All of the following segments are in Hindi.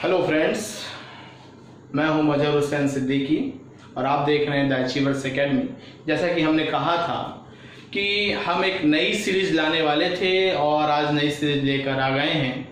हेलो फ्रेंड्स, मैं हूं मजहर हुसैन सिद्दीकी और आप देख रहे हैं द अचीवर्स एकेडमी। जैसा कि हमने कहा था कि हम एक नई सीरीज लाने वाले थे और आज नई सीरीज लेकर आ गए हैं।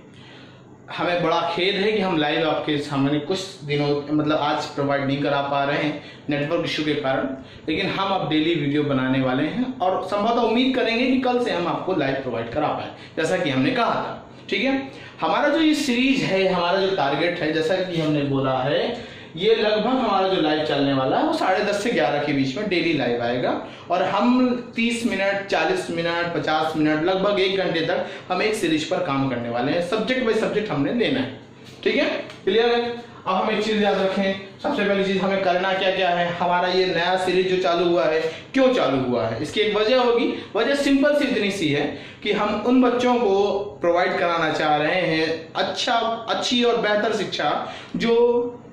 हमें बड़ा खेद है कि हम लाइव आपके सामने कुछ दिनों आज प्रोवाइड नहीं करा पा रहे हैं नेटवर्क इशू के कारण, लेकिन हम अब डेली वीडियो बनाने वाले हैं और संभवतः उम्मीद करेंगे कि कल से हम आपको लाइव प्रोवाइड करा पाए जैसा कि हमने कहा था। ठीक है, हमारा जो ये सीरीज है, हमारा जो टारगेट है, जैसा कि हमने बोला है, ये लगभग हमारा जो लाइव चलने वाला है वो 10:30 से 11 के बीच में डेली लाइव आएगा और हम 30 मिनट, 40 मिनट, 50 मिनट, लगभग 1 घंटे तक हम एक सीरीज पर काम करने वाले हैं। सब्जेक्ट बाय सब्जेक्ट हमने लेना है। ठीक है, क्लियर है। अब हम एक चीज याद रखें, सबसे पहली चीज हमें करना क्या क्या है। हमारा ये नया सीरीज जो चालू हुआ है, क्यों चालू हुआ है, इसकी एक वजह होगी। वजह सिंपल सी इतनी सी है कि हम उन बच्चों को प्रोवाइड कराना चाह रहे हैं अच्छी और बेहतर शिक्षा जो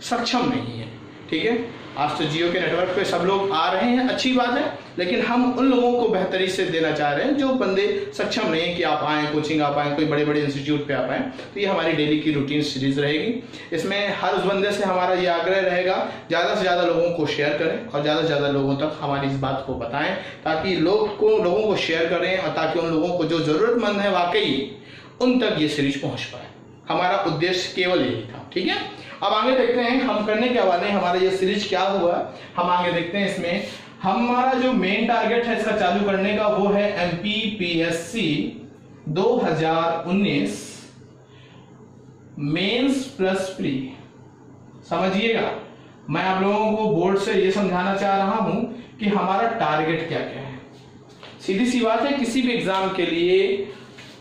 सक्षम नहीं है। ठीक है, आज तो जियो के नेटवर्क पे सब लोग आ रहे हैं, अच्छी बात है, लेकिन हम उन लोगों को बेहतरी से देना चाह रहे हैं जो बंदे सक्षम नहीं है कि आप आए कोचिंग, आप आए कोई बड़े बड़े इंस्टीट्यूट पे आप आए। तो ये हमारी डेली की रूटीन सीरीज रहेगी। इसमें हर उस बंदे से हमारा ये आग्रह रहेगा ज्यादा से ज्यादा लोगों को शेयर करें और ज्यादा से ज्यादा लोगों तक हमारी इस बात को बताएं, ताकि लोगों को शेयर करें और ताकि उन लोगों को जो जरूरतमंद है वाकई उन तक ये सीरीज पहुंच पाए। हमारा उद्देश्य केवल यही था। ठीक है, अब आगे देखते हैं हम करने क्या वाले हैं, हमारा ये सीरीज क्या हुआ हम आगे देखते हैं। इसमें हमारा जो मेन टारगेट है इसका चालू करने का वो है MPPSC 2019 मेंस प्लस प्री। समझिएगा, मैं आप लोगों को बोर्ड से ये समझाना चाह रहा हूं कि हमारा टारगेट क्या क्या है। सीधी सी बात है, किसी भी एग्जाम के लिए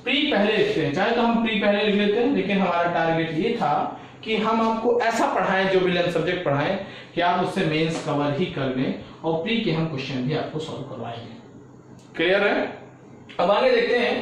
प्री पहले लिखते हैं, चाहे तो हम प्री पहले लिख लेते हैं, लेकिन हमारा टारगेट ये था कि हम आपको ऐसा पढ़ाएं, जो भी लेंथ सब्जेक्ट पढ़ाएं, कि आप उससे मेंस कवर ही कर लें और प्री के हम क्वेश्चन भी आपको सॉल्व करवाएंगे। क्लियर है। अब आगे देखते हैं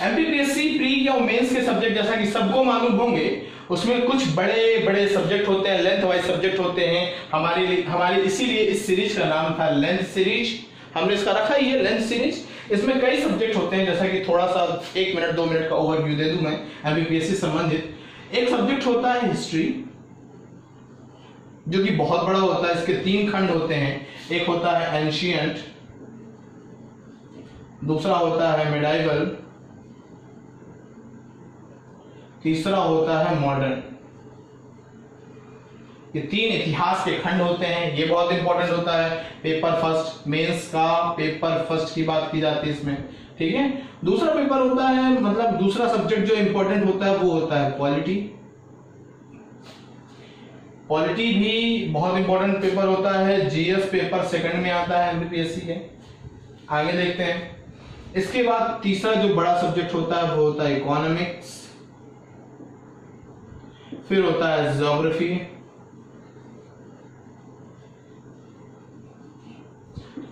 MPPSC प्री या मेंस के सब्जेक्ट, जैसा कि सबको मालूम होंगे, उसमें कुछ बड़े बड़े सब्जेक्ट होते हैं, लेंथ वाइज सब्जेक्ट होते हैं। हमारी इसीलिए इस सीरीज का नाम था लेंथ सीरीज। हमने इसका रखा ही है लेंथ सीरीज। इसमें कई सब्जेक्ट होते हैं, जैसा कि थोड़ा सा 1 मिनट 2 मिनट का ओवरव्यू दे दूं मैं MPPSC संबंधित। एक सब्जेक्ट होता है हिस्ट्री, जो कि बहुत बड़ा होता है। इसके 3 खंड होते हैं। एक होता है एंशिएंट, दूसरा होता है मिडाइवल, तीसरा होता है मॉडर्न। ये 3 इतिहास के खंड होते हैं। ये बहुत इंपॉर्टेंट होता है। पेपर फर्स्ट, मेंस का पेपर फर्स्ट की बात की जाती है इसमें। ठीक है, दूसरा पेपर होता है, दूसरा सब्जेक्ट जो इंपॉर्टेंट होता है वो होता है पॉलिटी। पॉलिटी भी बहुत इंपॉर्टेंट पेपर होता है। GS पेपर सेकंड में आता है MPPSC के। आगे देखते हैं। इसके बाद तीसरा जो बड़ा सब्जेक्ट होता है वो होता है इकोनॉमिक्स, फिर होता है ज्योग्राफी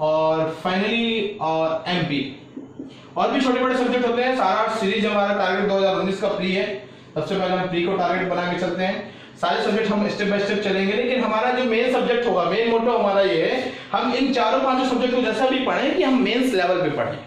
और फाइनली MP। और भी छोटे बड़े सब्जेक्ट होते हैं। सारा सीरीज हमारा टारगेट 2019 का प्री है। सबसे पहले हम प्री को टारगेट बना के चलते हैं। सारे सब्जेक्ट हम स्टेप बाय स्टेप चलेंगे, लेकिन हमारा जो मेन सब्जेक्ट होगा, मेन मोटो हमारा ये है, हम इन 4-5 सब्जेक्ट को जैसा भी पढ़ें कि हम मेंस लेवल पे पढ़ें,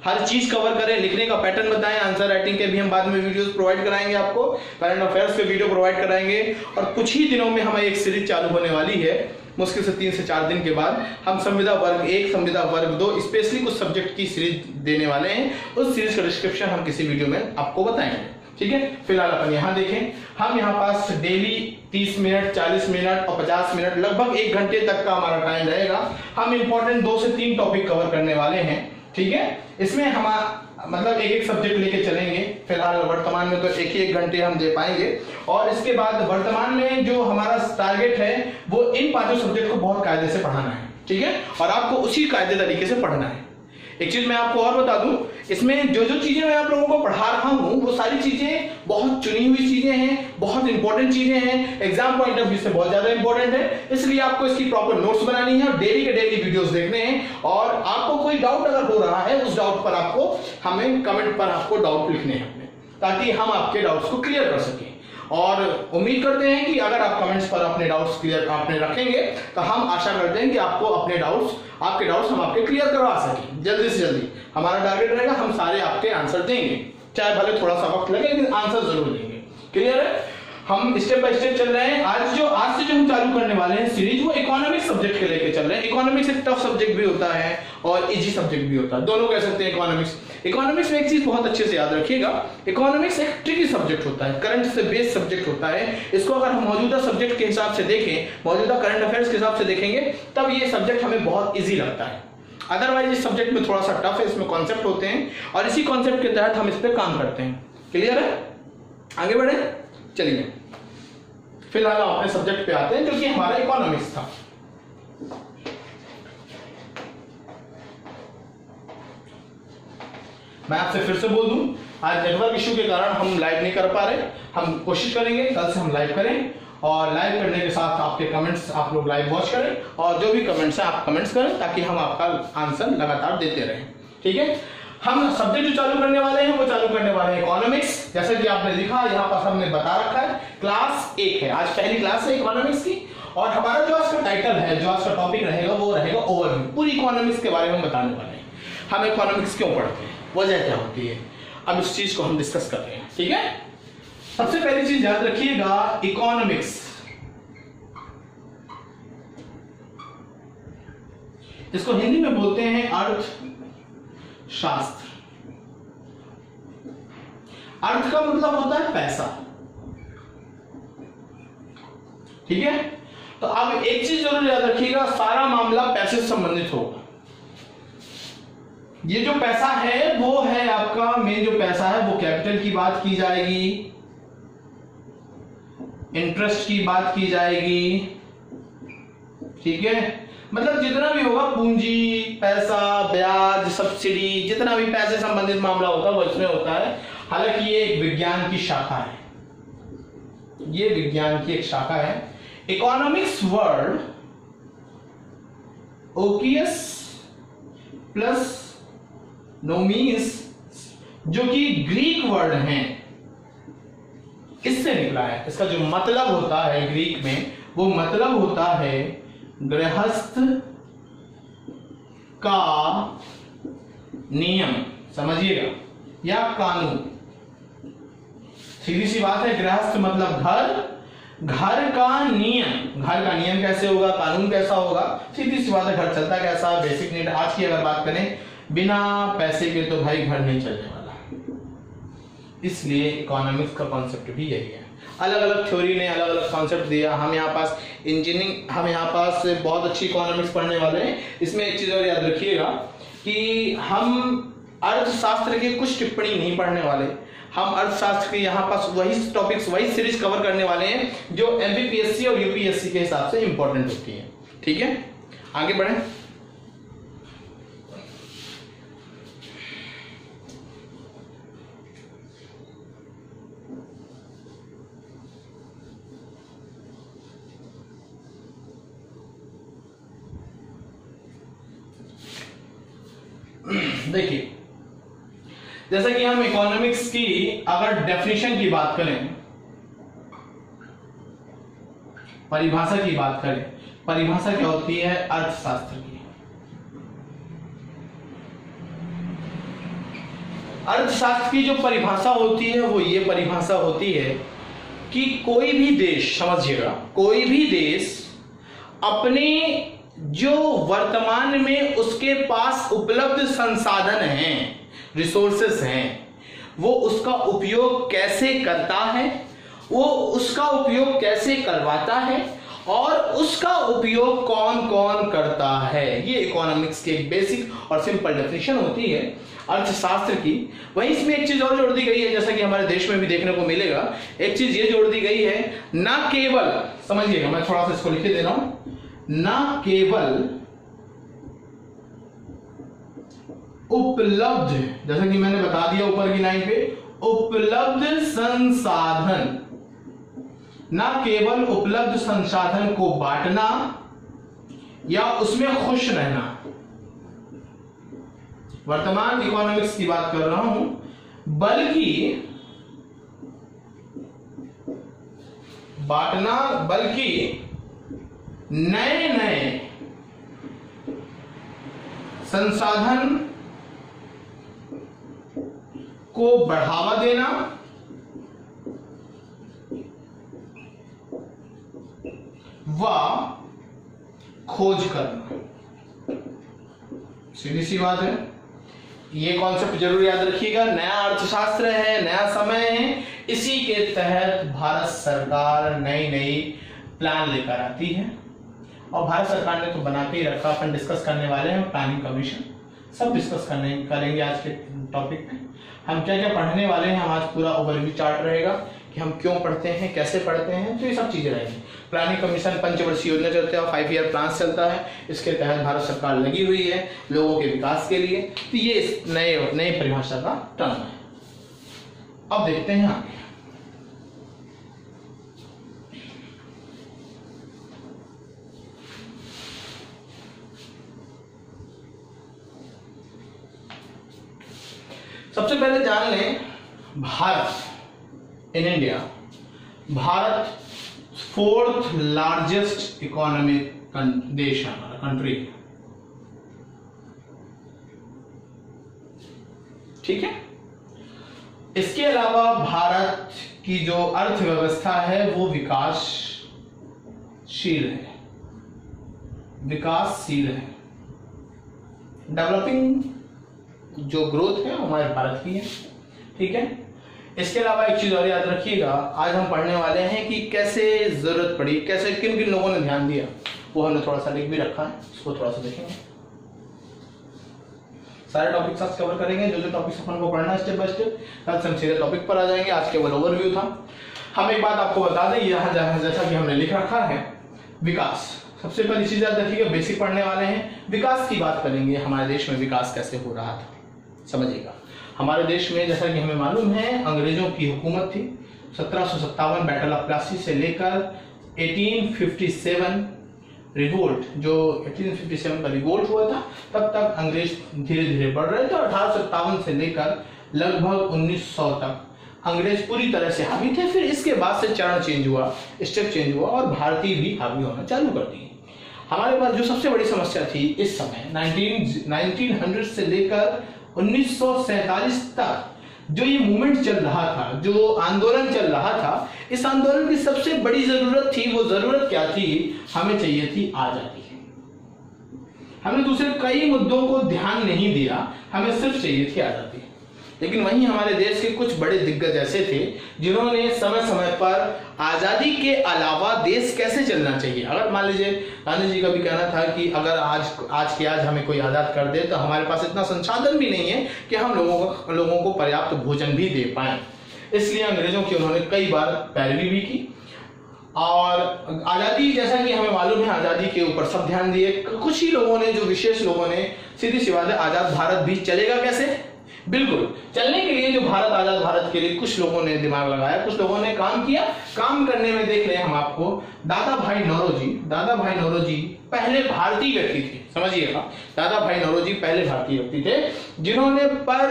हर चीज कवर करें, लिखने का पैटर्न बताएं। आंसर राइटिंग के भी हम बाद में वीडियोस प्रोवाइड कराएंगे आपको, करंट अफेयर्स के वीडियो प्रोवाइड कराएंगे। और कुछ ही दिनों में हमारी एक सीरीज चालू होने वाली है, मुश्किल से 3 से 4 दिन के बाद हम संविदा वर्ग 1, संविदा वर्ग 2 स्पेशली कुछ सब्जेक्ट की सीरीज देने वाले हैं। उस सीरीज का डिस्क्रिप्शन हम किसी वीडियो में आपको बताएंगे। ठीक है, फिलहाल अपन यहाँ देखें। हम यहाँ पास डेली 30 मिनट, 40 मिनट और 50 मिनट, लगभग 1 घंटे तक का हमारा टाइम रहेगा। हम इंपॉर्टेंट 2 से 3 टॉपिक कवर करने वाले हैं। ठीक है, इसमें हम एक सब्जेक्ट लेके चलेंगे। फिलहाल वर्तमान में तो 1 घंटे हम दे पाएंगे और इसके बाद वर्तमान में जो हमारा टारगेट है वो इन 5 सब्जेक्ट को बहुत कायदे से पढ़ाना है। ठीक है, और आपको उसी कायदे तरीके से पढ़ना है। एक चीज मैं आपको और बता दूं, इसमें जो जो चीजें मैं आप लोगों को पढ़ा रहा हूं वो सारी चीजें बहुत चुनी हुई चीजें हैं, बहुत इंपॉर्टेंट चीजें हैं, एग्जाम पॉइंट ऑफ व्यू से बहुत ज्यादा इंपॉर्टेंट है। इसलिए आपको इसकी प्रॉपर नोट्स बनानी है और डेली के डेली वीडियोस देखने हैं। और आपको कोई डाउट अगर हो रहा है, उस डाउट पर आपको हमें कमेंट पर आपको डाउट लिखने हैं, ताकि हम आपके डाउट्स को क्लियर कर सकें। और उम्मीद करते हैं कि अगर आप कमेंट्स पर अपने डाउट्स क्लियर आपने रखेंगे तो हम आशा करते हैं कि आपको आपके डाउट्स हम आपके क्लियर करवा सकें जल्दी से जल्दी। हमारा टारगेट रहेगा हम सारे आपके आंसर देंगे, चाहे भले थोड़ा सा वक्त लगे, लेकिन आंसर जरूर देंगे। क्लियर है। हम स्टेप बाय स्टेप चल रहे हैं। आज से जो हम चालू करने वाले हैं सीरीज, वो इकोनॉमिक्स सब्जेक्ट के लेके चल रहे हैं। इकोनॉमिक्स एक टफ सब्जेक्ट भी होता है और इजी सब्जेक्ट भी होता है, दोनों कह सकते हैं। इकोनॉमिक्स में एक चीज बहुत अच्छे से याद रखिएगा, इकोनॉमिक्स एक ट्रिकी सब्जेक्ट होता है, करंट से बेस्ड सब्जेक्ट होता है। इसको अगर हम मौजूदा सब्जेक्ट के हिसाब से देखें, मौजूदा करंट अफेयर्स के हिसाब से देखेंगे, तब ये सब्जेक्ट हमें बहुत ईजी लगता है। अदरवाइज इस सब्जेक्ट में थोड़ा सा टफ है, इसमें कॉन्सेप्ट होते हैं और इसी कॉन्सेप्ट के तहत हम इस पर काम करते हैं। क्लियर है? आगे बढ़े, चलिए फिलहाल हम अपने सब्जेक्ट पे आते हैं, जो कि हमारा इकोनॉमिक्स था। मैं आपसे फिर से बोल दूं, आज नेटवर्क इशू के कारण हम लाइव नहीं कर पा रहे। हम कोशिश करेंगे कल से हम लाइव करें, और लाइव करने के साथ आपके कमेंट्स आप लोग लाइव वॉच करें, और जो भी कमेंट्स हैं आप कमेंट्स करें, ताकि हम आपका आंसर लगातार देते रहें। ठीक है? हम सब्जेक्ट जो चालू करने वाले हैं वो चालू करने वाले हैं इकोनॉमिक्स। जैसा कि आपने लिखा यहाँ पर हमने बता रखा है, क्लास 1 है, आज पहली क्लास है इकोनॉमिक्स की। और हमारा जो आज का टाइटल है, जो आज का टॉपिक रहेगा, वो रहेगा ओवरव्यू। पूरी इकोनॉमिक्स के बारे में बताने वाले हैं, हम इकोनॉमिक्स क्यों पढ़ते हैं, वजह क्या होती है, अब इस चीज को हम डिस्कस कर रहे हैं। ठीक है? सबसे पहली चीज याद रखिएगा, इकोनॉमिक्स इसको हिंदी में बोलते हैं अर्थशास्त्र। अर्थ का मतलब होता है पैसा। ठीक है? तो अब एक चीज जरूर याद रखिएगा, सारा मामला पैसे से संबंधित होगा। ये जो पैसा है वो है आपका मेन, जो पैसा है वो कैपिटल की बात की जाएगी, इंटरेस्ट की बात की जाएगी। ठीक है? मतलब जितना भी होगा, पूंजी, पैसा, ब्याज, सब्सिडी, जितना भी पैसे संबंधित मामला होता है वो इसमें होता है। हालांकि ये एक विज्ञान की शाखा है, ये विज्ञान की एक शाखा है। इकोनॉमिक्स वर्ड ओकियस प्लस नोमीस, जो कि ग्रीक वर्ड है, इससे निकला है। इसका जो मतलब होता है ग्रीक में, वो मतलब होता है गृहस्थ का नियम, समझिएगा, या कानून। सीधी सी बात है, गृहस्थ मतलब घर का नियम। घर का नियम कैसे होगा, कानून कैसा होगा, सीधी सी बात है, घर चलता कैसा, बेसिक नीड। आज की अगर बात करें, बिना पैसे के तो भाई घर नहीं चलने वाला। इसलिए इकोनॉमिक्स का कॉन्सेप्ट भी यही है। अलग अलग थ्योरी ने अलग अलग कॉन्सेप्ट दिया। हम यहाँ पास इंजीनियरिंग, हम यहाँ पास बहुत अच्छी इकोनॉमिक्स पढ़ने वाले हैं। इसमें एक चीज और याद रखिएगा कि हम अर्थशास्त्र की कुछ टिप्पणी नहीं पढ़ने वाले। हम अर्थशास्त्र के यहाँ पास वही टॉपिक्स, वही सीरीज कवर करने वाले हैं जो एमपीपीएससी और यूपीएससी के हिसाब से इंपॉर्टेंट होती है। ठीक है? आगे बढ़े। देखिए, जैसा कि हम इकोनॉमिक्स की अगर डेफिनेशन की बात करें, परिभाषा की बात करें, परिभाषा क्या होती है अर्थशास्त्र की। अर्थशास्त्र की जो परिभाषा होती है वो ये परिभाषा होती है कि कोई भी देश, समझिएगा, कोई भी देश अपने जो वर्तमान में उसके पास उपलब्ध संसाधन हैं, रिसोर्सेस हैं, वो उसका उपयोग कैसे करता है, वो उसका उपयोग कैसे करवाता है, और उसका उपयोग कौन कौन करता है। ये इकोनॉमिक्स की एक बेसिक और सिंपल डेफिनेशन होती है अर्थशास्त्र की। वहीं इसमें एक चीज और जोड़ दी गई है, जैसा कि हमारे देश में भी देखने को मिलेगा। एक चीज ये जोड़ दी गई है, ना केवल, समझिएगा, मैं थोड़ा सा इसको लिख दे रहा हूं, ना केवल उपलब्ध, जैसा कि मैंने बता दिया ऊपर की लाइन पे, उपलब्ध संसाधन, ना केवल उपलब्ध संसाधन को बांटना या उसमें खुश रहना। वर्तमान इकोनॉमिक्स की बात कर रहा हूं, बल्कि बांटना, बल्कि नए नए संसाधन को बढ़ावा देना व खोज करना। सीधी सी बात है, ये कॉन्सेप्ट जरूर याद रखिएगा। नया अर्थशास्त्र है, नया समय है, इसी के तहत भारत सरकार नई नई प्लान लेकर आती है और भारत सरकार ने तो बना के ही रखा। अपन डिस्कस करने वाले हैं प्लानिंग कमीशन, सब डिस्कस करेंगे आज के टॉपिक में। हम क्या क्या पढ़ने वाले हैं, हम आज पूरा ओवरव्यू चार्ट रहेगा कि हम क्यों पढ़ते हैं, कैसे पढ़ते हैं, तो ये सब चीजें रहेंगी। प्लानिंग कमीशन पंचवर्षीय योजना चलते हैं, 5 ईयर प्लान चलता है, इसके तहत भारत सरकार लगी हुई है लोगों के विकास के लिए। तो ये इस नए परिभाषा का टर्म है। अब देखते हैं आगे। सबसे पहले जान लें Bharat in India, Bharat 4th largest economic देश है, कंट्री। ठीक है, इसके अलावा भारत की जो अर्थव्यवस्था है वो विकासशील है, डेवलपिंग जो ग्रोथ है हमारे भारत की है। ठीक है, इसके अलावा एक चीज और याद रखिएगा, आज हम पढ़ने वाले हैं कि कैसे जरूरत पड़ी, कैसे किन किन लोगों ने ध्यान दिया, वो हमने थोड़ा सा लिख भी रखा है, उसको थोड़ा सा देखेंगे। सारे टॉपिक्स आज कवर करेंगे, जो टॉपिक्स अपन को पढ़ना स्टेप बाय स्टेप। कल से हम सीधे टॉपिक पर आ जाएंगे, आज केवल ओवरव्यू था। हम एक बात आपको बता दें, यहाँ जैसा कि हमने लिख रखा है विकास, सबसे पहली चीज याद रखिएगा, बेसिक पढ़ने वाले हैं, विकास की बात करेंगे। हमारे देश में विकास कैसे हो रहा था समझिएगा। हमारे देश में जैसा कि हमें मालूम है अंग्रेजों की हुकूमत थी। 1757 बैटल ऑफ प्लासी से लेकर 1857 रिवोल्ट, जो 1857 का रिवोल्ट हुआ था, तब तक अंग्रेज धीरे धीरे बढ़ रहे थे। 1857 से लेकर लगभग 1900 तक अंग्रेज पूरी तरह से हावी थे। फिर इसके बाद से चरण चेंज हुआ, स्टेप चेंज हुआ और भारतीय भी हावी होना चालू कर दिए। हमारे पास जो सबसे बड़ी समस्या थी इस समय 1900 से लेकर 1947 तक जो ये मूवमेंट चल रहा था, जो आंदोलन चल रहा था, इस आंदोलन की सबसे बड़ी जरूरत थी, वो जरूरत क्या थी, हमें चाहिए थी आजादी। हमने दूसरे कई मुद्दों को ध्यान नहीं दिया, हमें सिर्फ चाहिए थी आजादी। लेकिन वहीं हमारे देश के कुछ बड़े दिग्गज ऐसे थे जिन्होंने समय समय पर आजादी के अलावा देश कैसे चलना चाहिए, अगर मान लीजिए गांधी जी का भी कहना था कि अगर आज हमें कोई आजाद कर दे तो हमारे पास इतना संसाधन भी नहीं है कि हम लोगों को पर्याप्त भोजन भी दे पाए। इसलिए अंग्रेजों की उन्होंने कई बार पैरवी भी की और आजादी, जैसा कि हमें मालूम है, आजादी के ऊपर सब ध्यान दिए। कुछ ही लोगों ने, जो विशेष लोगों ने, सीधी सी बात है, आजाद भारत भी चलेगा कैसे, बिल्कुल चलने के लिए जो भारत आजाद भारत के लिए कुछ लोगों ने दिमाग लगाया, कुछ लोगों ने काम किया। काम करने में देख रहे हैं हम आपको, दादा भाई नौरोजी पहले भारतीय व्यक्ति थे, समझिएगा। दादा भाई नौरोजी पहले भारतीय व्यक्ति थे जिन्होंने पर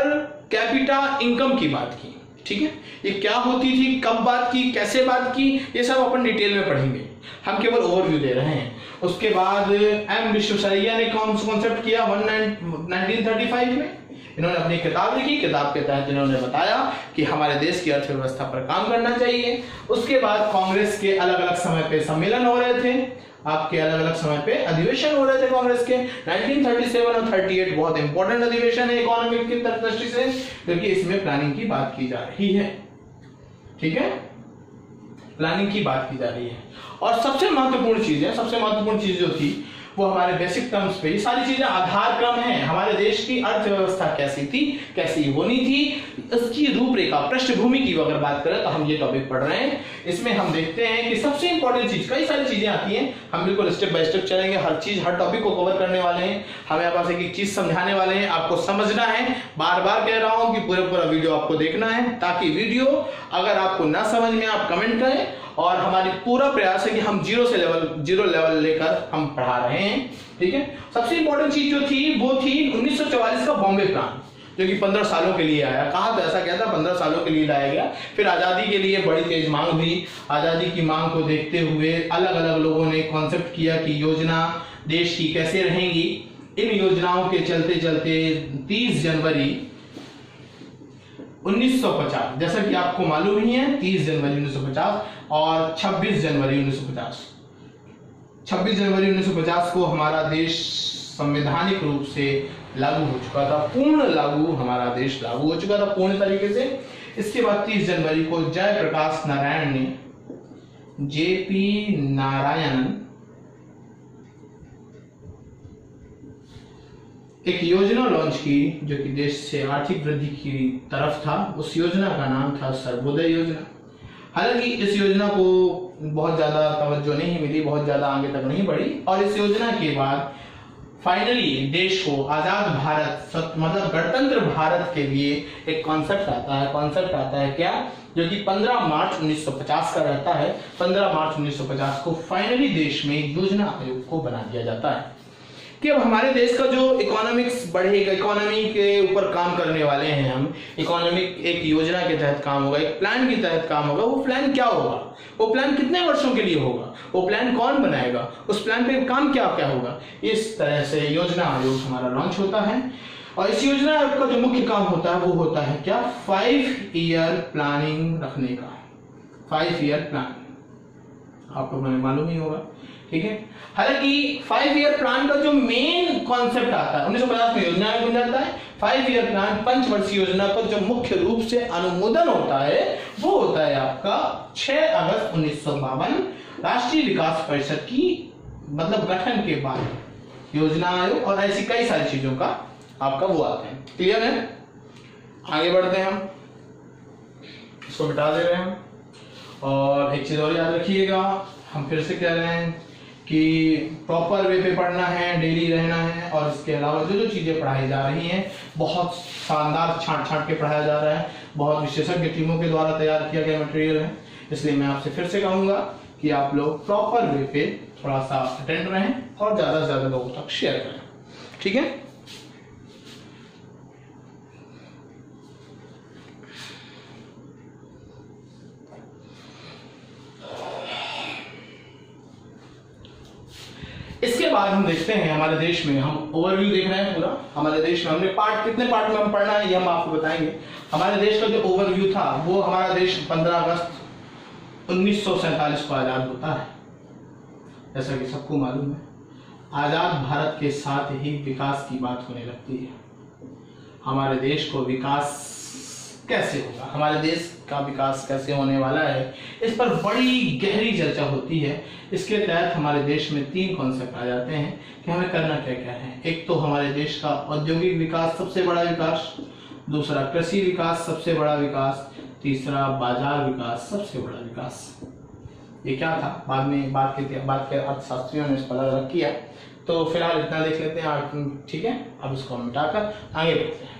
कैपिटा इनकम की बात की। ठीक है, ये क्या होती थी, कब बात की, कैसे बात की, ये सब अपन डिटेल में पढ़ेंगे, हम केवल ओवरव्यू दे रहे हैं। उसके बाद एम विश्वेश्वरैया ने कॉन्सेप्ट किया 1935 में। इन्होंने अपनी किताब लिखी, किताब के तहत इन्होंने बताया कि हमारे देश की अर्थव्यवस्था पर काम करना चाहिए। उसके बाद कांग्रेस के अलग अलग समय पे सम्मेलन हो रहे थे, आपके अलग अलग समय पे अधिवेशन हो रहे थे कांग्रेस के। 1937 और 38 बहुत इंपॉर्टेंट अधिवेशन है इकोनॉमिक की दृष्टि से, क्योंकि इसमें प्लानिंग की बात की जा रही है। ठीक है, प्लानिंग की बात की जा रही है। और सबसे महत्वपूर्ण चीज जो थी वो हमारे बेसिक टर्म्स पे, ये सारी चीजें आधार क्रम है। हमारे देश की अर्थव्यवस्था कैसी थी, कैसी होनी थी, इसकी रूपरेखा, पृष्ठभूमि की अगर बात करें तो हम ये टॉपिक पढ़ रहे हैं। इसमें हम देखते हैं कि सबसे इंपॉर्टेंट चीज, कई सारी चीजें आती हैं, हम बिल्कुल स्टेप बाय स्टेप चलेंगे, हर टॉपिक को कवर करने वाले हैं। हमें पास एक चीज समझाने वाले हैं, आपको समझना है। बार बार कह रहा हूं कि पूरा वीडियो आपको देखना है, ताकि वीडियो अगर आपको ना समझ में आप कमेंट करें। और हमारी पूरा प्रयास है कि हम जीरो लेवल लेकर हम पढ़ा रहे हैं। ठीक है, सबसे इंपॉर्टेंट चीज जो थी वो थी 1944 का बॉम्बे प्लान, जो कि 15 सालों के लिए आया। कहा तो ऐसा क्या था, 15 सालों के लिए लाया गया। फिर आजादी के लिए बड़ी तेज मांग हुई। आजादी की मांग को देखते हुए अलग अलग लोगों ने कॉन्सेप्ट किया कि योजना देश की कैसे रहेंगी। इन योजनाओं के चलते चलते 30 जनवरी 1950, जैसा कि आपको मालूम ही है, 30 जनवरी 1950 और 26 जनवरी 1950 26 जनवरी 1950 को हमारा देश संवैधानिक रूप से लागू हो चुका था, पूर्ण लागू, हमारा देश लागू हो चुका था पूर्ण तरीके से। इसके बाद 30 जनवरी को जयप्रकाश नारायण ने, जेपी नारायणन, एक योजना लॉन्च की जो कि देश से आर्थिक वृद्धि की तरफ था। उस योजना का नाम था सर्वोदय योजना। हालांकि इस योजना को बहुत ज्यादा तवज्जो नहीं मिली, बहुत ज्यादा आगे तक नहीं बढ़ी, और इस योजना के बाद फाइनली देश को आजाद भारत, मतलब गणतंत्र भारत के लिए एक कॉन्सेप्ट आता है। कॉन्सेप्ट आता है क्या, जो कि 15 मार्च 1950 का रहता है। 15 मार्च 1950 को फाइनली देश में योजना आयोग को बना दिया जाता है कि अब हमारे देश का जो इकोनॉमिक्स बढ़ेगा, इकोनॉमी के ऊपर काम करने वाले हैं हम, इकोनॉमिक एक योजना के तहत काम होगा, एक प्लान के तहत काम होगा। वो प्लान क्या होगा, वो प्लान कितने वर्षों के लिए होगा, वो प्लान कौन बनाएगा, उस प्लान पे काम क्या क्या होगा। इस तरह से योजना आयोग हमारा लॉन्च होता है। और इस योजना आयोग का जो मुख्य काम होता है वो होता है क्या, 5 ईयर प्लानिंग रखने का। 5 ईयर प्लान आपको मालूम ही होगा, ठीक है। हालांकि 5 ईयर प्लान का जो मेन कॉन्सेप्ट आता है 1950 में योजना बन जाता है। 5 ईयर प्लान, पंचवर्षीय योजना का जो मुख्य रूप से अनुमोदन होता है वो होता है आपका 6 अगस्त 1952 राष्ट्रीय विकास परिषद की मतलब गठन के बाद योजना आयोग और ऐसी कई सारी चीजों का आपका वो आते हैं। क्लियर है, आगे बढ़ते हैं हम, इसको मिटा दे रहे हैं। और एक चीज और याद रखिएगा, हम फिर से कह रहे हैं कि प्रॉपर वे पे पढ़ना है, डेली रहना है, और इसके अलावा जो जो चीजें पढ़ाई जा रही हैं बहुत शानदार छांट छांट के पढ़ाया जा रहा है, बहुत विशेषज्ञ टीमों के द्वारा तैयार किया गया मटेरियल है। इसलिए मैं आपसे फिर से कहूंगा कि आप लोग प्रॉपर वे पे थोड़ा सा अटेंड रहें और ज्यादा से ज्यादा लोगों तक शेयर करें, ठीक है। इसके बाद हम देखते हैं हमारे देश में, हम ओवरव्यू देख रहे हैं पूरा हमारे देश में। हमने पार्ट, कितने पार्ट में हम पढ़ना है ये हम आपको बताएंगे। हमारे देश का जो ओवरव्यू था वो, हमारा देश 15 अगस्त 1947 को आजाद होता है, जैसा कि सबको मालूम है। आजाद भारत के साथ ही विकास की बात होने लगती है। हमारे देश को विकास कैसे होगा, हमारे देश का विकास कैसे होने वाला है, इस पर बड़ी गहरी चर्चा होती है। इसके तहत हमारे देश में 3 कॉन्सेप्ट आ जाते हैं कि हमें करना क्या क्या है। एक तो हमारे देश का औद्योगिक विकास सबसे बड़ा विकास, दूसरा कृषि विकास सबसे बड़ा विकास, तीसरा बाजार विकास सबसे बड़ा विकास। ये क्या था, बाद में बात के अर्थशास्त्रियों ने इस पर अलग किया। तो फिलहाल इतना देख लेते हैं, ठीक है। अब इसको मिटाकर आगे बढ़ते हैं।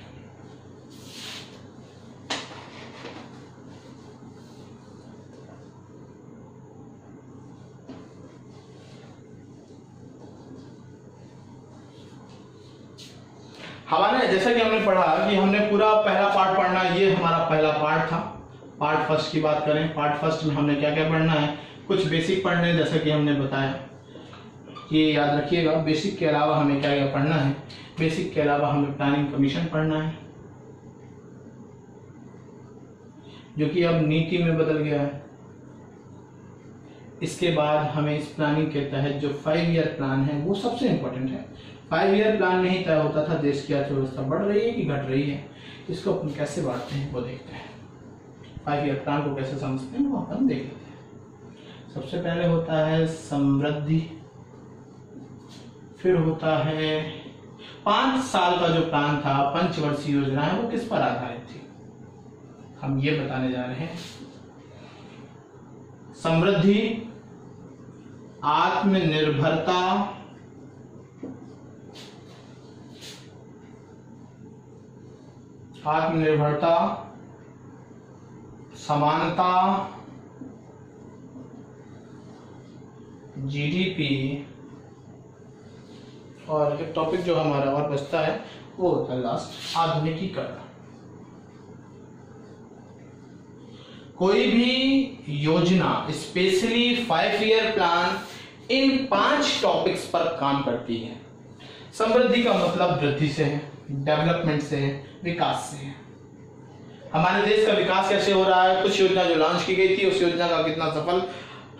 हमारे जैसा कि हमने पढ़ा कि हमने पूरा पहला पार्ट पढ़ना, ये हमारा पहला पार्ट था। पार्ट फर्स्ट की बात करें, पार्ट फर्स्ट में हमने क्या क्या पढ़ना है, कुछ बेसिक पढ़ने, जैसा कि हमने बताया। ये याद रखिएगा, बेसिक के अलावा हमें क्या क्या पढ़ना है। बेसिक के अलावा हमें प्लानिंग कमीशन पढ़ना है, जो कि अब नीति में बदल गया है। इसके बाद हमें इस प्लानिंग के तहत जो 5 ईयर प्लान है वो सबसे इंपॉर्टेंट है। 5 ईयर प्लान में ही तय होता था देश की अर्थव्यवस्था बढ़ रही है कि घट रही है। इसको अपन कैसे बांटते हैं वो देखते हैं। 5 ईयर प्लान को कैसे समझते हैं वो अपन देख लेते हैं। सबसे पहले होता है समृद्धि, फिर होता है 5 साल का जो प्लान था, पंचवर्षीय योजना है, वो किस पर आधारित थी, हम ये बताने जा रहे हैं। समृद्धि, आत्मनिर्भरता, समानता, जीडीपी, और एक टॉपिक जो हमारा और बचता है वो होता है लास्ट, आधुनिकीकरण। कोई भी योजना, स्पेशली 5 ईयर प्लान, इन 5 टॉपिक्स पर काम करती है। समृद्धि का मतलब वृद्धि से है, डेवलपमेंट से है, विकास से है। हमारे देश का विकास कैसे हो रहा है, कुछ योजना जो लॉन्च की गई थी उस योजना का कितना सफल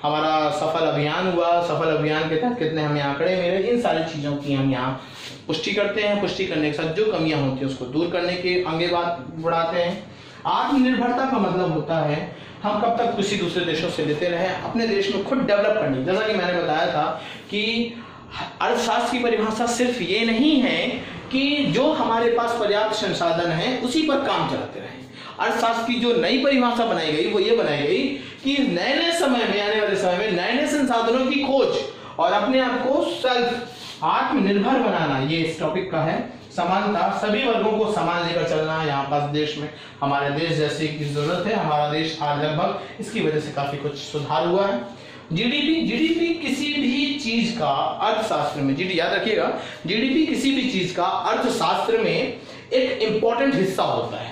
हमारा सफल अभियान हुआ, सफल अभियान के तहत कितने हमें आंकड़े मिले, इन सारी चीजों की हम यहाँ पुष्टि करते हैं। पुष्टि करने के साथ जो कमियां होती हैं उसको दूर करने के आगे बात बढ़ाते हैं। आत्मनिर्भरता का मतलब होता है हम कब तक किसी दूसरे देशों से लेते रहे, अपने देश में खुद डेवलप करने। जैसा कि मैंने बताया था कि अर्थशास्त्र की परिभाषा सिर्फ ये नहीं है कि जो हमारे पास पर्याप्त संसाधन है उसी पर काम चलाते रहे। अर्थशास्त्र की जो नई परिभाषा बनाई गई वो ये बनाई गई कि नए नए समय में, आने वाले समय में नए नए संसाधनों की खोज और अपने आप को सेल्फ आत्मनिर्भर बनाना, ये इस टॉपिक का है। समानता, सभी वर्गों को समान लेकर चलना। यहाँ पास देश में हमारे देश जैसे की जरूरत है, हमारा देश आज लगभग इसकी वजह से काफी कुछ सुधार हुआ है। जीडीपी किसी भी चीज का अर्थशास्त्र में, जीडी याद रखिएगा, जीडीपी किसी भी चीज का अर्थशास्त्र में एक इंपॉर्टेंट हिस्सा होता है।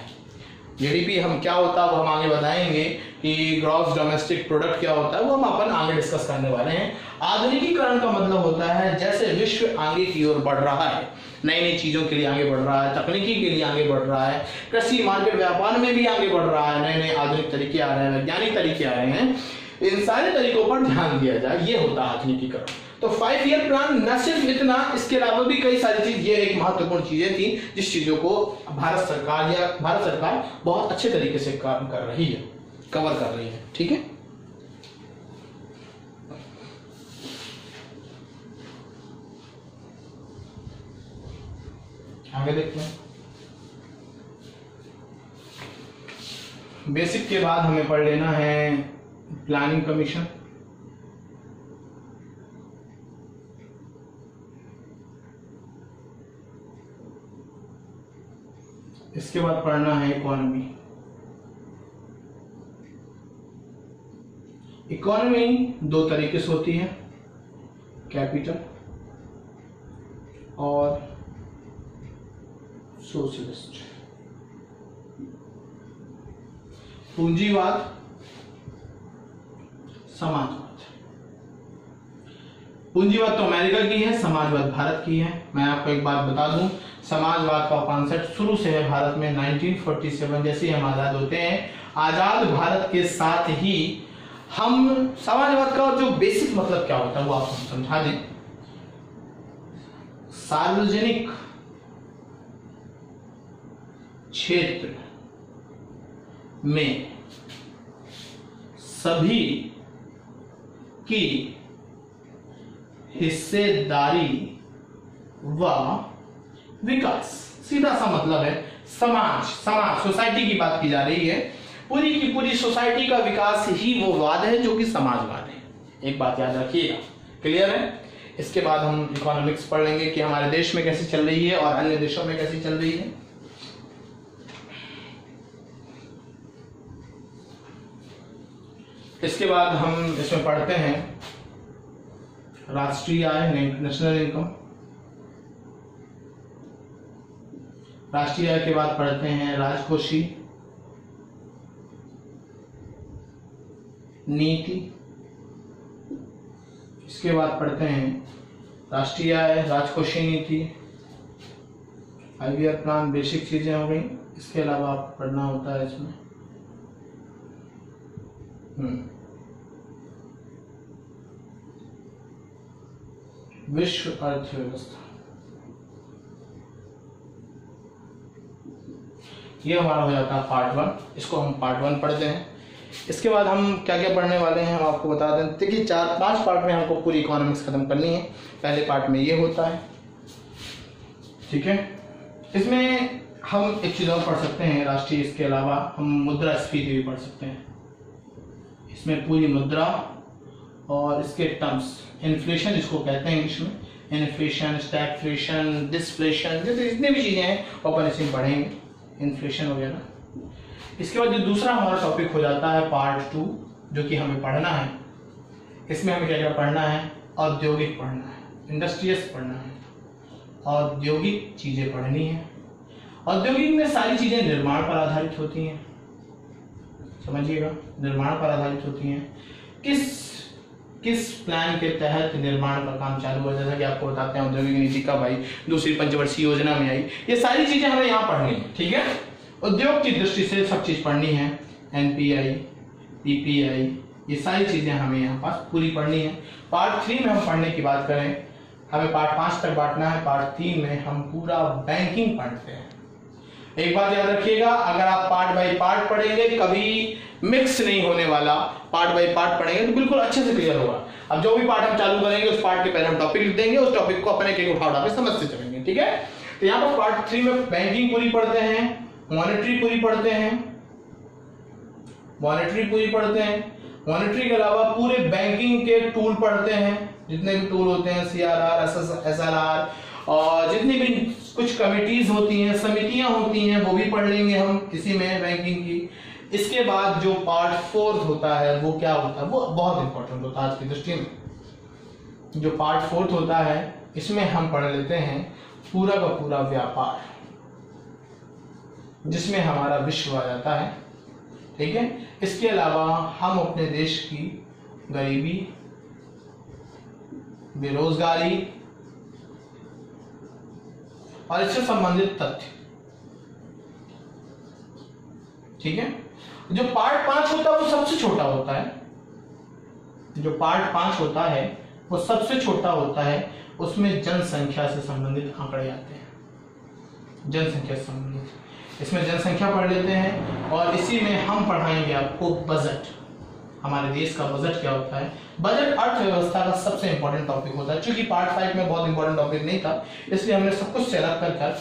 जीडीपी हम क्या होता है वो हम आगे बताएंगे कि ग्रॉस डोमेस्टिक प्रोडक्ट क्या होता है वो हम अपन आगे डिस्कस करने वाले हैं। आधुनिकीकरण का मतलब होता है जैसे विश्व आगे की ओर बढ़ रहा है, नई नई चीजों के लिए आगे बढ़ रहा है, तकनीकी के लिए आगे बढ़ रहा है, कृषि मार्केट व्यापार में भी आगे बढ़ रहा है, नए नए आधुनिक तरीके आ रहे हैं, वैज्ञानिक तरीके आ रहे हैं, इन सारे तरीकों पर ध्यान दिया जाए, ये होता है आधुनिकीकरण। तो 5 ईयर प्लान न सिर्फ इतना, इसके अलावा भी कई सारी चीज, ये एक महत्वपूर्ण चीजें थी जिस चीजों को भारत सरकार बहुत अच्छे तरीके से काम कर रही है, कवर कर रही है। ठीक है, आगे देखते हैं। बेसिक के बाद हमें पढ़ लेना है प्लानिंग कमीशन। इसके बाद पढ़ना है इकोनॉमी। इकोनॉमी दो तरीके से होती है, कैपिटल और सोशलिस्ट। पूंजीवाद, समाजवाद। पूंजीवाद तो अमेरिका की है, समाजवाद भारत की है। मैं आपको एक बात बता दूं, समाजवाद का कॉन्सेप्ट शुरू से है भारत में। 1947 जैसे हम आजाद होते हैं, आजाद भारत के साथ ही हम समाजवाद का जो बेसिक मतलब क्या होता है वो आप समझा दें। सार्वजनिक क्षेत्र में सभी की हिस्सेदारी व विकास। सीधा सा मतलब है समाज सोसाइटी की बात की जा रही है। पूरी की पूरी सोसाइटी का विकास ही वो वाद है जो कि समाजवाद है। एक बात याद रखिएगा, क्लियर है। इसके बाद हम इकोनॉमिक्स पढ़ लेंगे कि हमारे देश में कैसे चल रही है और अन्य देशों में कैसे चल रही है। इसके बाद हम इसमें पढ़ते हैं राष्ट्रीय आय, नेशनल इनकम। राष्ट्रीय आय के बाद पढ़ते हैं राजकोषीय नीति। इसके बाद पढ़ते हैं राष्ट्रीय आय, राजकोषीय नीति, 5 ईयर प्लान, बेसिक चीजें हो गई। इसके अलावा पढ़ना होता है इसमें विश्व अर्थव्यवस्था। ये हमारा हो जाता है पार्ट 1। इसको हम पार्ट 1 पढ़ते हैं। इसके बाद हम क्या क्या पढ़ने वाले हैं हम आपको बता दें। देखिए 4-5 पार्ट में हमको पूरी इकोनॉमिक्स खत्म करनी है। पहले पार्ट में ये होता है, ठीक है। इसमें हम एक चीज और पढ़ सकते हैं राष्ट्रीय, इसके अलावा हम मुद्रास्फीति भी पढ़ सकते हैं। इसमें पूरी मुद्रा और इसके टर्म्स, इन्फ्लेशन जिसको कहते हैं इंग्लिश में, इन्फ्लेशन, स्टैगफ्लेशन, डिस्फ्लेशन, जैसे जितनी भी चीजें हैं अपन इसमें पढ़ेंगे, इन्फ्लेशन वगैरह। इसके बाद जो दूसरा हमारा टॉपिक हो जाता है पार्ट 2, जो कि हमें पढ़ना है। इसमें हमें क्या क्या पढ़ना है, औद्योगिक पढ़ना है, इंडस्ट्रियस पढ़ना है, औद्योगिक चीजें पढ़नी है। औद्योगिक में सारी चीजें निर्माण पर आधारित होती हैं, समझिएगा, निर्माण पर आधारित होती हैं। किस प्लान के तहत निर्माण का काम चालू हुआ, जैसा कि आपको बताते हैं औद्योगिक नीति कब आई, दूसरी पंचवर्षीय योजना में आई। ये सारी चीजें हमें यहाँ पढ़नी है, ठीक है। उद्योग की दृष्टि से सब चीज पढ़नी है, एनपीआई, पीपीआई, ये सारी चीजें हमें यहाँ पास पूरी पढ़नी है। पार्ट 3 में हम पढ़ने की बात करें, हमें पार्ट 5 तक बांटना है। पार्ट 3 में हम पूरा बैंकिंग पढ़ते हैं। एक बात याद रखिएगा, अगर आप पार्ट बाय पार्ट पढ़ेंगे कभी मिक्स नहीं होने वाला, पार्ट बाय पार्ट पढ़ेंगे तो बिल्कुल अच्छे से क्लियर होगा। अब जो भी पार्ट हम चालू करेंगे उस पार्ट के पहले हम टॉपिक लिख देंगे, उस टॉपिक को अपने एक उठा के समझते चलेंगे, ठीक है। तो यहाँ पर पार्ट 3 में बैंकिंग पूरी पढ़ते हैं, मॉनेटरी पूरी पढ़ते हैं, मॉनेटरी पूरी पढ़ते हैं। मॉनेटरी के अलावा पूरे बैंकिंग के टूल पढ़ते हैं, जितने भी टूल होते हैं, CRR, SRR और जितनी भी कुछ कमिटीज होती हैं, समितियां होती हैं, वो भी पढ़ लेंगे हम किसी में बैंकिंग की। इसके बाद जो पार्ट 4 होता है वो क्या होता है, वो बहुत इंपॉर्टेंट होता है आज की दृष्टि में। जो पार्ट 4 होता है इसमें हम पढ़ लेते हैं पूरा का पूरा व्यापार, जिसमें हमारा विश्व आ जाता है, ठीक है। इसके अलावा हम अपने देश की गरीबी, बेरोजगारी और इससे संबंधित तथ्य, ठीक है। जो पार्ट 5 होता है वो सबसे छोटा होता है, जो पार्ट 5 होता है वो सबसे छोटा होता है, उसमें जनसंख्या से संबंधित आंकड़े आते हैं, जनसंख्या से संबंधित। इसमें जनसंख्या पढ़ लेते हैं और इसी में हम पढ़ाएंगे आपको बजट, हमारे देश का बजट क्या होता है। बजट अर्थव्यवस्था का सबसे इंपॉर्टेंट टॉपिक होता है। चूंकि पार्ट 5 में बहुत इंपॉर्टेंट टॉपिक नहीं था, इसलिए हमने सब कुछ सेलेक्ट कर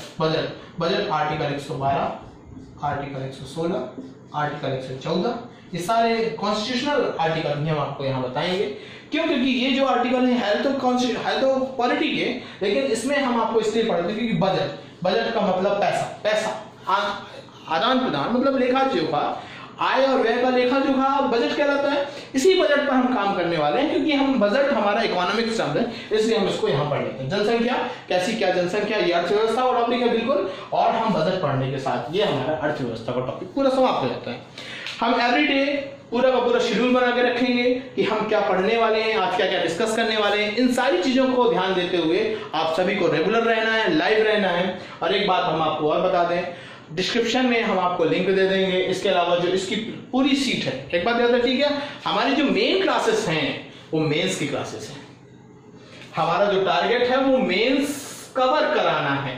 बजट आर्टिकल 112, आर्टिकल 116, आर्टिकल 114, ये सारे कॉन्स्टिट्यूशनल आर्टिकल भी हम आपको यहाँ बताएंगे। क्यों? क्योंकि ये जो आर्टिकल है तो पॉलिटी के, लेकिन इसमें हम आपको इसलिए पढ़ते हैं क्योंकि बजट का मतलब पैसा आदान प्रदान, मतलब लेखा जोखा, आय और व्यय का लेखा जोखा बजट कहलाता है। इसी बजट पर हम काम करने वाले हैं, क्योंकि हम बजट हमारा इकोनॉमिक शब्द है, इसलिए हम इसको यहाँ पढ़ लेते हैं। जनसंख्या कैसी, क्या जनसंख्या, ये अर्थव्यवस्था का टॉपिक है बिल्कुल, और हम बजट पढ़ने के साथ ये हमारा अर्थव्यवस्था का टॉपिक पूरा समाप्त हो जाता है। हम एवरीडे पूरा का पूरा शेड्यूल बना के रखेंगे कि हम क्या पढ़ने वाले हैं, आज क्या क्या डिस्कस करने वाले हैं। इन सारी चीजों को ध्यान देते हुए आप सभी को रेगुलर रहना है, लाइव रहना है। और एक बात हम आपको और बता दें, डिस्क्रिप्शन में हम आपको लिंक दे देंगे। इसके अलावा जो इसकी पूरी सीट है, एक बात याद रखिएगा, हमारी जो मेन क्लासेस हैं वो मेंस की क्लासेस हैं। हमारा जो टारगेट है वो मेंस कवर कराना है।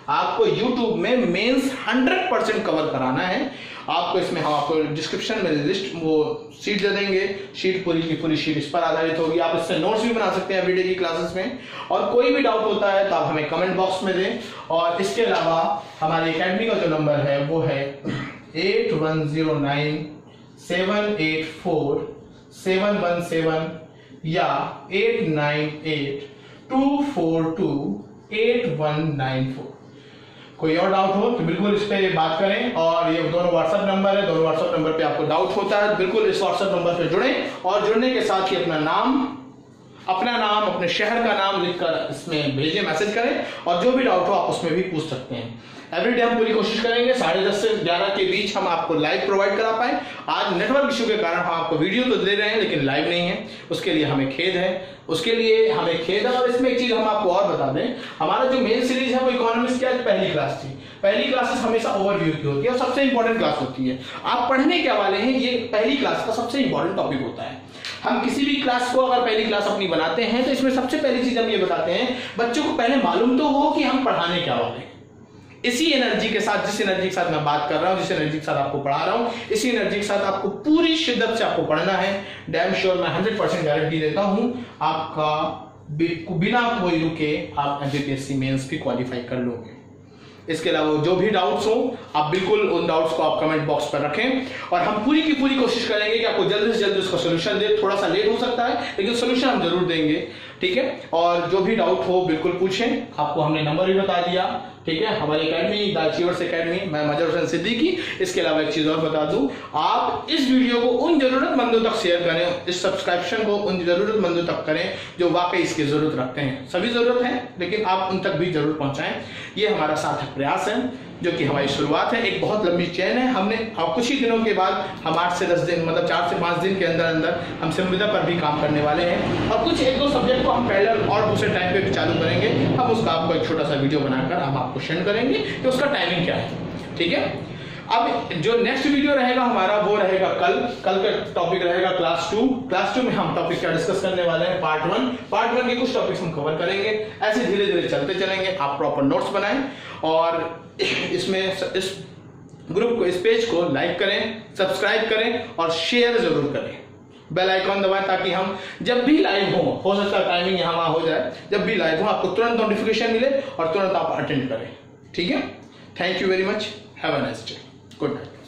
आपको YouTube में मेंस 100% कवर कराना है। आपको इसमें हम आपको डिस्क्रिप्शन में लिस्ट वो शीट दे देंगे, शीट पूरी की पूरी शीट इस पर आधारित होगी। आप इससे नोट्स भी बना सकते हैं एवरीडे की क्लासेस में। और कोई भी डाउट होता है तो आप हमें कमेंट बॉक्स में दें। और इसके अलावा हमारे एकेडमी का जो नंबर है वो है 8109784717 या 8982428194। कोई और डाउट हो तो बिल्कुल इस पे बात करें। और ये दोनों व्हाट्सएप नंबर है, दोनों व्हाट्सएप नंबर पे आपको डाउट होता है बिल्कुल इस व्हाट्सएप नंबर पे जुड़ें, और जुड़ने के साथ ही अपना नाम, अपने शहर का नाम लिखकर इसमें भेजें, मैसेज करें। और जो भी डाउट हो आप उसमें भी पूछ सकते हैं। एवरीडे हम पूरी कोशिश करेंगे 10:30 से 11 के बीच हम आपको लाइव प्रोवाइड करा पाए। आज नेटवर्क इशू के कारण हम आपको वीडियो तो दे रहे हैं लेकिन लाइव नहीं है, उसके लिए हमें खेद है, और इसमें एक चीज हम आपको और बता दें, हमारा जो मेन सीरीज है वो इकोनॉमिक्स की आज पहली क्लास थी। पहली क्लासेस हमेशा ओवरव्यू की होती है और सबसे इंपॉर्टेंट क्लास होती है। आप पढ़ने क्या वाले हैं, ये पहली क्लास का सबसे इंपॉर्टेंट टॉपिक होता है। हम किसी भी क्लास को अगर पहली क्लास अपनी बनाते हैं तो इसमें सबसे पहली चीज हम ये बताते हैं, बच्चों को पहले मालूम तो हो कि हम पढ़ाने क्या वाले हैं। इसी एनर्जी के साथ, जिस एनर्जी के साथ मैं बात कर रहा हूं, जिस एनर्जी के साथ आपको पढ़ा रहा हूं, इसी एनर्जी के साथ आपको पूरी शिद्दत से आपको पढ़ना है। डैम श्योर मैं 100% गारंटी देता हूं, आपका बिना कोई रुके आप एमपीएससी मेंस भी क्वालिफाई कर लोगे। इसके अलावा जो भी डाउट्स हो आप बिल्कुल उन डाउट्स को आप कमेंट बॉक्स पर रखें, और हम पूरी की पूरी कोशिश करेंगे कि आपको जल्दी से जल्दी उसका सोल्यूशन दे। थोड़ा सा लेट हो सकता है लेकिन सोल्यूशन हम जरूर देंगे, ठीक है। और जो भी डाउट हो बिल्कुल पूछें। आपको हमने नंबर भी बता दिया, ठीक है। हमारी एकेडमी द अचीवर्स एकेडमी, मैं मजहर हुसैन सिद्दीकी। इसके अलावा एक चीज और बता दूं, आप इस वीडियो को उन जरूरतमंदों तक शेयर करें, इस सब्सक्रिप्शन को उन जरूरतमंदों तक करें जो वाकई इसकी जरूरत रखते हैं। सभी जरूरत है लेकिन आप उन तक भी जरूर पहुंचाएं। ये हमारा सार्थक प्रयास है, जो कि हमारी शुरुआत है। एक बहुत लंबी चेन है। हमने कुछ ही दिनों के बाद हम 8 से 10 दिन, मतलब 4 से 5 दिन के अंदर अंदर हम संविदा पर भी काम करने वाले हैं। और कुछ 1-2 सब्जेक्ट को हम पैरेलल और दूसरे टाइम पे भी चालू करेंगे। हम उसका आपको एक छोटा सा वीडियो बनाकर हम आपको सेंड करेंगे कि उसका टाइमिंग क्या है, ठीक है। अब जो नेक्स्ट वीडियो रहेगा हमारा वो रहेगा कल का टॉपिक रहेगा क्लास 2 में हम टॉपिक क्या डिस्कस करने वाले हैं पार्ट 1 के कुछ टॉपिक्स हम कवर करेंगे। ऐसे धीरे धीरे चलते चलेंगे। आप प्रॉपर नोट्स बनाएं और इसमें इस ग्रुप को, इस पेज को लाइक करें, सब्सक्राइब करें और शेयर जरूर करें। बेल आइकॉन दबाएं ताकि हम जब भी लाइव हो सकता है टाइमिंग यहाँ वहां हो जाए, जब भी लाइव हो आपको तुरंत नोटिफिकेशन मिले और तुरंत आप अटेंड करें। ठीक है, thank you very much, have a nice day, good night.